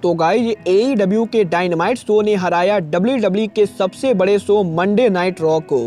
तो guys AEW के dynamite show ने हराया WWE के सबसे बड़े शो मंडे नाइट रॉ को।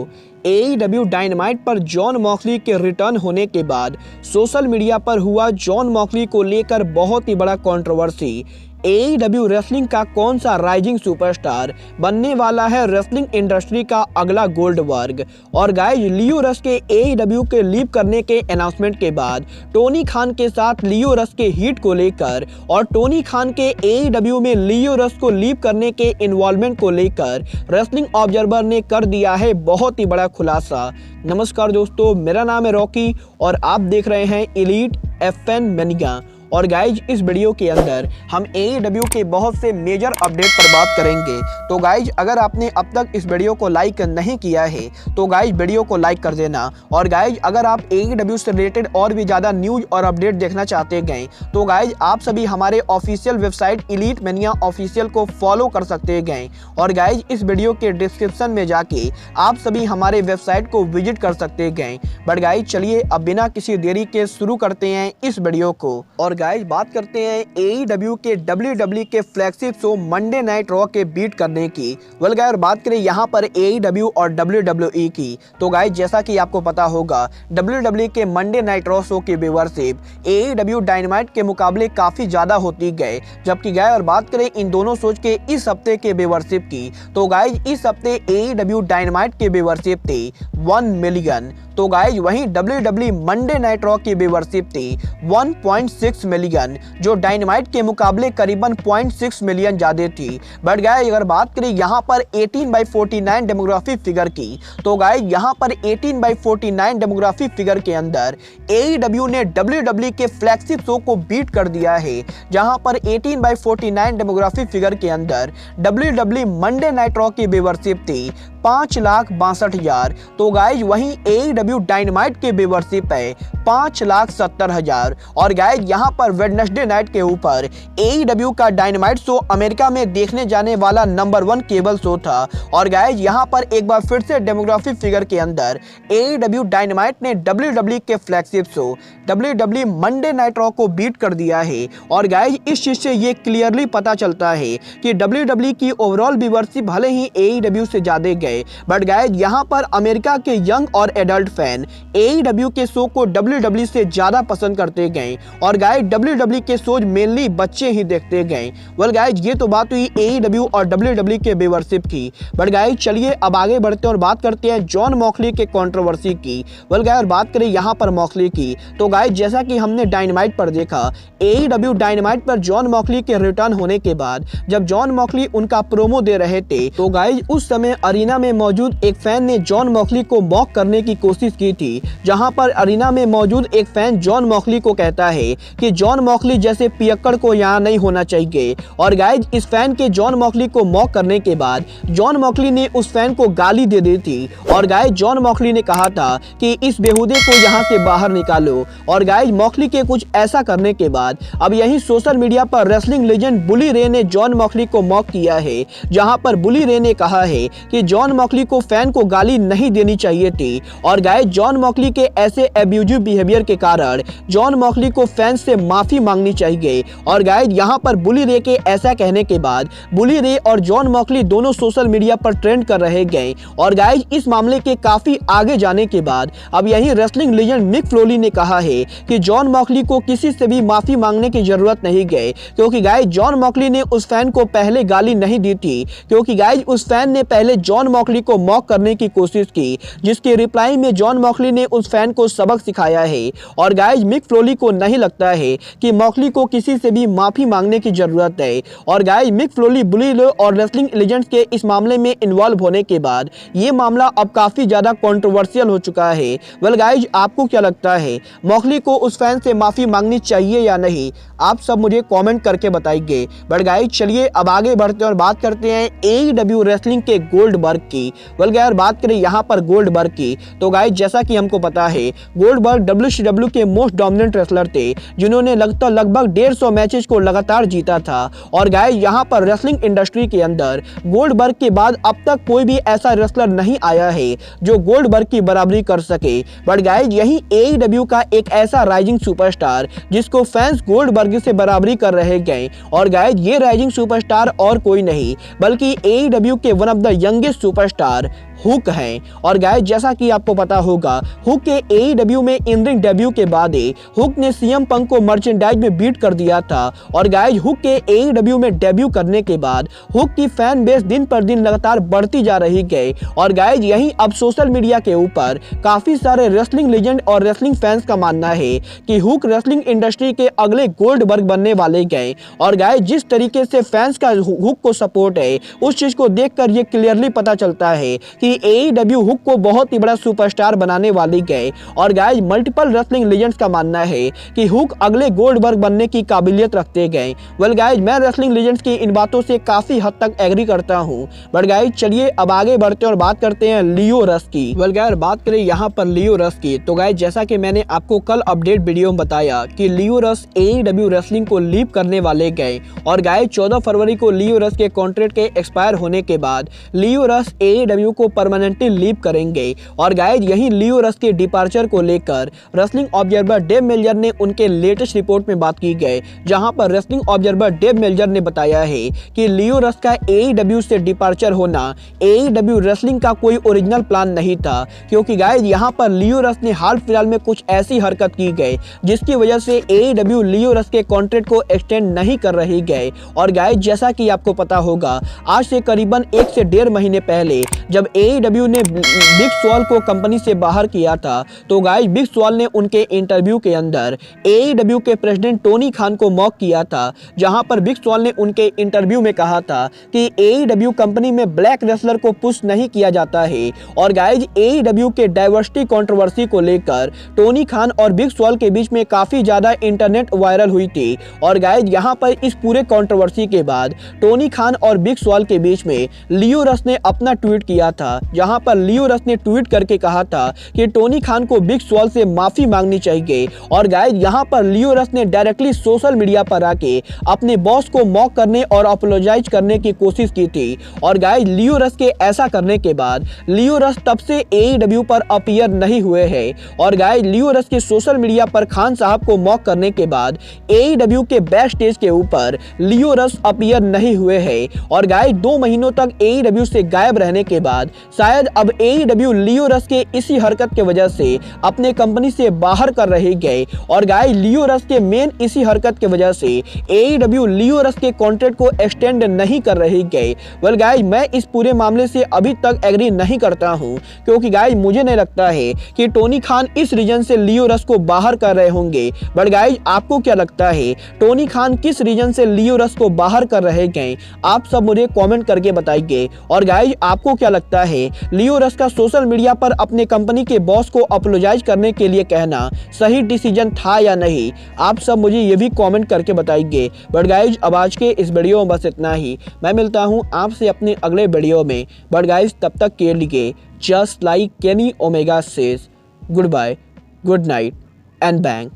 AEW डायनामाइट पर जॉन मॉक्सली के रिटर्न होने के बाद सोशल मीडिया पर हुआ जॉन मॉक्सली को लेकर बहुत ही बड़ा कंट्रोवर्सी। AEW रेसलिंग का कौन सा राइजिंग सुपरस्टार बनने वाला है रेसलिंग इंडस्ट्री का अगला गोल्डबर्ग। और गाइज लियो रश के AEW के लीव करने के अनाउंसमेंट के बाद टोनी खान के साथ लियो रश के हिट को लेकर और टोनी खान के AEW में लियो रश को लीव करने के इन्वॉल्वमेंट को लेकर रेसलिंग ऑब्जर्वर ने कर दिया है बहुत ही बड़ा खुलासा। नमस्कार दोस्तों, मेरा नाम है रॉकी और आप देख रहे हैं एलीट FN मैनिया। और गाइज इस वीडियो के अंदर हम AEW के बहुत से मेजर अपडेट पर बात करेंगे। तो गाइज अगर आपने अब तक इस वीडियो को लाइक नहीं किया है तो गाइज वीडियो को लाइक कर देना। और गाइज अगर आप AEW से रिलेटेड और भी ज़्यादा न्यूज और अपडेट देखना चाहते हैं तो गाइज आप सभी हमारे official website elite mania official को फॉलो कर सकते हैं। और गाइज इस वीडियो के डिस्क्रिप्शन में जाके आप सभी हमारे वेबसाइट को विजिट कर सकते हैं। बट गाइज चलिए अब बिना किसी देरी के शुरू करते हैं इस वीडियो को। और गाइज बात करते हैं AEW के WWE के flagship show Monday night raw के बीट करने की। वेल गाइस बात करें यहाँ पर AEW और WWE की तो गाइस जैसा कि आपको पता होगा WWE के मंडे नाइट रॉ शो की व्यूअरशिप AEW डायनामाइट के मुकाबले काफी ज्यादा होती गए। जबकि गाइस और बात करें इन दोनों शोज के इस हफ्ते के व्यूअरशिप की तो गाइस इस हफ्ते AEW डायनामाइट की व्यूअरशिप थी 1 मिलियन। तो गाइस वहीं WWE मंडे नाइट रॉ की व्यूअरशिप थी 1.6 मिलियन, जो डायनामाइट के मुकाबले करीबन 0.6 मिलियन ज्यादा थी। बट गाइस अगर बात करें यहाँ पर 18/49 डेमोग्राफी फिगर की तो गाइस यहाँ पर 18/49 डेमोग्राफी फिगर के अंदर AEW ने WWE के फ्लैगशिप शो को बीट कर दिया है। जहां पर 18/49 डेमोग्राफी फिगर के अंदर WWE मंडे नाइट रॉ की व्यूअरशिप थी 5,62,000। तो गाइज वहीं AEW डायनामाइट की व्यूअरशिप है 5,70,000। और गाइज यहाँ पर वेडनेसडे नाइट के ऊपर AEW का डायनामाइट शो अमेरिका में देखने जाने वाला नंबर 1 केबल शो था। और गाइज यहाँ पर एक बार फिर से डेमोग्राफी फिगर के अंदर AEW डायनामाइट ने WWE के flagship show WWE Monday night raw को बीट कर दिया है। और गाइज इस चीज से ये क्लियरली पता चलता है कि WWE की ओवरऑल व्यूअरशिप भले ही AEW से ज्यादा गए, बट गाइज यहाँ पर अमेरिका के यंग और एडल्ट फैन AEW के शो को WWE से ज्यादा पसंद करते गए। और गाइज WWE के शोज मेनली बच्चे ही देखते गए। वेल गाइज ये तो बात हुई AEW और WWE के व्यूअरशिप की। बट गाइज चलिए अब आगे बढ़ते हैं और बात करते हैं जॉन मॉक्सली के कंट्रोवर्सी की। वेल गाइज बात करें यहाँ पर मॉक्सली की तो गाइज जैसा कि हमने डायनामाइट पर देखा AEW डायनामाइट पर जॉन मॉक्सली के रिटर्न होने के बाद जब जॉन मॉक्सली उनका प्रोमो दे रहे थे तो गाइज उस समय अरीना में मौजूद एक फैन ने जॉन मॉक्सली को मॉक करने की कोशिश की थी। जहां पर अरीना में मौजूद एक फैन जॉन मॉक्सली को कहता है कि जॉन मॉक्सली जैसे पियक्कड़ को यहां नहीं होना चाहिए। और गाइज इस फैन के जॉन मॉक्सली को मॉक करने के बाद जॉन मॉक्सली ने उस फैन को गाली दे दी थी। और गाइज जॉन मॉक्सली ने कहा था कि इस बेहुदे को यहां से बाहर निकालो। और गाइज मॉक्सली के कुछ ऐसा करने के बाद अब यही सोशल मीडिया पर रेसलिंग लेजेंड बुली रे ने जॉन मॉक्सली को मॉक किया है। जहां पर बुली रे ने कहा है कि जॉन मॉक्सली को फैन को गाली नहीं देनी चाहिए थी। और गाइस जॉन मॉक्सली के ऐसे एब्यूजिव बिहेवियर के कारण जॉन मॉक्सली को फैंस से माफी मांगनी चाहिए। और गाइस यहाँ पर बुली रे के ऐसा कहने के बाद बुली रे और जॉन मॉक्सली दोनों सोशल मीडिया पर ट्रेंड कर रहे गए। और गाइस इस मामले के काफी आगे जाने के बाद अब यही रेसलिंग लेजेंड मिक फ्लोली ने कहा है कि जॉन मॉक्सली को किसी से भी माफी मांगने की जरूरत नहीं गई, क्योंकि गाइस जॉन मॉक्सली ने उस फैन को पहले गाली नहीं दी थी। क्योंकि गाइस उस फैन ने पहले जॉन मॉक्सली को मॉक करने की कोशिश की, जिसके रिप्लाई में जॉन मॉक्सली ने उस फैन को सबक सिखाया है। और गाइज मिक फ्लोली को नहीं लगता है कि मॉक्सली को किसी से भी माफी मांगने की जरूरत है। और गाइज मिक फ्लोली बुली रे और रेसलिंग लेजेंड्स के इस मामले में इन्वॉल्व होने के बाद ये मामला अब काफी ज्यादा कंट्रोवर्शियल हो चुका है। वेल गाइज आपको क्या लगता है, मॉक्सली को उस फैन से माफी मांगनी चाहिए या नहीं? आप सब मुझे कमेंट करके बताइए। बट गाइज चलिए अब आगे बढ़ते हैं और बात करते हैं AEW रेसलिंग के गोल्डबर्ग की। बल्कि यार बात करें यहाँ पर गोल्डबर्ग की, तो गाइस जैसा कि हमको पता है गोल्डबर्ग WCW के मोस्ट डोमिनेंट रेसलर थे, जिन्होंने लगभग 150 मैचेस को लगातार जीता था। और गाइस यहाँ पर रेसलिंग इंडस्ट्री के अंदर गोल्डबर्ग के बाद अब तक कोई भी ऐसा रेसलर नहीं आया है जो गोल्डबर्ग की बराबरी कर सके। बट गाइस यही AEW का एक ऐसा राइजिंग सुपरस्टार जिसको फैंस गोल्डबर्ग से बराबरी कर रहे गए। और गाइस ये राइजिंग सुपरस्टार और कोई नहीं बल्कि AEW के one of the youngest superstar hook हैं। और गाइस जैसा कि आपको पता होगा हुक के AEW में इन रिंग डेब्यू के बाद हुक ने CM पंक को मर्चेंडाइज में बीट कर दिया था। और गाइस हुक के AEW में डेब्यू करने के बाद हुक की फैन बेस दिन पर दिन लगातार बढ़ती जा रही गई। और गाइस यही अब सोशल मीडिया के ऊपर काफी सारे रेसलिंग लेजेंड और रेसलिंग फैंस का मानना है कि हुक रेसलिंग इंडस्ट्री के अगले गोल्डबर्ग बनने वाले गए। और गाइस जिस तरीके से फैंस का हुक को सपोर्ट है उस चीज को देखकर ये क्लियरली पता चलता है कि AEW हुक को बहुत ही बड़ा सुपरस्टार बनाने वाली गए। और गाइस मल्टीपल रेसलिंग लेजेंड्स का मानना है कि हुक अगले गोल्डबर्ग बनने की काबिलियत रखते गए। वेल गाइस मैं रेसलिंग लेजेंड्स की इन बातों से काफी हद तक एग्री करता हूं। बट गाइस चलिए अब आगे बढ़ते हैं और बात करते हैं लियो रस की। वेल गाइस बात करें यहाँ पर लियो रस की, तो गाइस जैसा कि मैंने आपको कल अपडेट वीडियो में बताया कि लियो रस AEW रेसलिंग को लीव करने वाले गए। और गाइस 14 फरवरी को लियो रस के कॉन्ट्रैक्ट के एक्सपायर होने के बाद लियो रस AEW को परमानेंटली लीव करेंगे। और गाइस यही लियो रस के डिपार्चर को लेकर रेसलिंग ऑब्जर्वर डेव मेल्जर ने उनके लेटेस्ट रिपोर्ट में बात की गई, जहां पर रेसलिंग ऑब्जर्वर डेव मेल्जर ने बताया है कि लियो रस का AEW से डिपार्चर होना AEW रेसलिंग का कोई ओरिजिनल प्लान नहीं था, क्योंकि गाइस यहां पर लियो रस ने हाल फिलहाल में कुछ ऐसी हरकत की गई जिसकी वजह से AEW लियो रस के कॉन्ट्रैक्ट को एक्सटेंड नहीं कर रही गए। और गाइस जैसा कि आपको पता होगा आज से करीबन 1 से 1.5 महीने पहले जब AEW ने बिग स्वॉल को कंपनी से बाहर किया था, तो गाइस बिग स्वॉल ने उनके इंटरव्यू के अंदर AEW के प्रेसिडेंट टोनी खान को मॉक किया था, जहां पर बिग स्वॉल ने उनके इंटरव्यू में कहा था कि AEW कंपनी में ब्लैक रेसलर को पुश नहीं किया जाता है। और गाइस AEW के डाइवर्सिटी कंट्रोवर्सी को लेकर टोनी खान और बिग स्वॉल के बीच में काफी ज्यादा इंटरनेट वायरल हुई थी। और गाइस यहां पर इस पूरे कंट्रोवर्सी के बाद टोनी खान और बिग स्वॉल के बीच में लियो रस ने अपना ट्वीट किया था, जहां पर लियो रस ने ट्वीट करके कहा था कि टोनी खान को बिग स्वॉल से माफी मांगनी चाहिए। और गाइस यहां पर लियो रस ने डायरेक्टली सोशल मीडिया पर आके अपने बॉस को मॉक करने और अपोलोजाइज करने की कोशिश की थी। और गाइस लियो रस के ऐसा करने के बाद लियो रस तब से AEW पर अपीयर नहीं हुए हैं। और गाइस लियो रस के सोशल मीडिया पर खान साहब को मॉक करने के बाद AEW के बैक स्टेज के ऊपर लियो रस अपीयर नहीं हुए हैं। और गाइस 2 महीनों तक AEW से गायब रहने के बाद शायद अब AEW लियो रस के इसी हरकत के वजह से अपने कंपनी से बाहर कर रही गए। और गाइस लियो रस के मेन इसी हरकत के वजह से AEW लियो रस के कॉन्ट्रैक्ट को एक्सटेंड नहीं कर रही गई। वेल गाइस मैं इस पूरे मामले से अभी तक एग्री नहीं करता हूं, क्योंकि गाइस मुझे नहीं लगता है कि टोनी खान इस रीजन से लियो रस को बाहर कर रहे होंगे। बट गाइस आपको क्या लगता है टोनी खान किस रीजन से लियो रस को बाहर कर रहे गए? आप सब मुझे कमेंट करके बताइए। और गाइस आपको क्या लगता है लियो रस का सोशल मीडिया पर अपने कंपनी के बॉस को अपोलोजाइज करने के लिए कहना सही डिसीजन था या नहीं? आप सब मुझे ये भी कमेंट करके बताइए। बट गाइस अब आज के इस वीडियो में बस इतना ही। मैं मिलता हूँ आपसे अपने अगले वीडियो में। बट गाइस तब तक के लिए just like Kenny Omega says, good bye, good night and bang.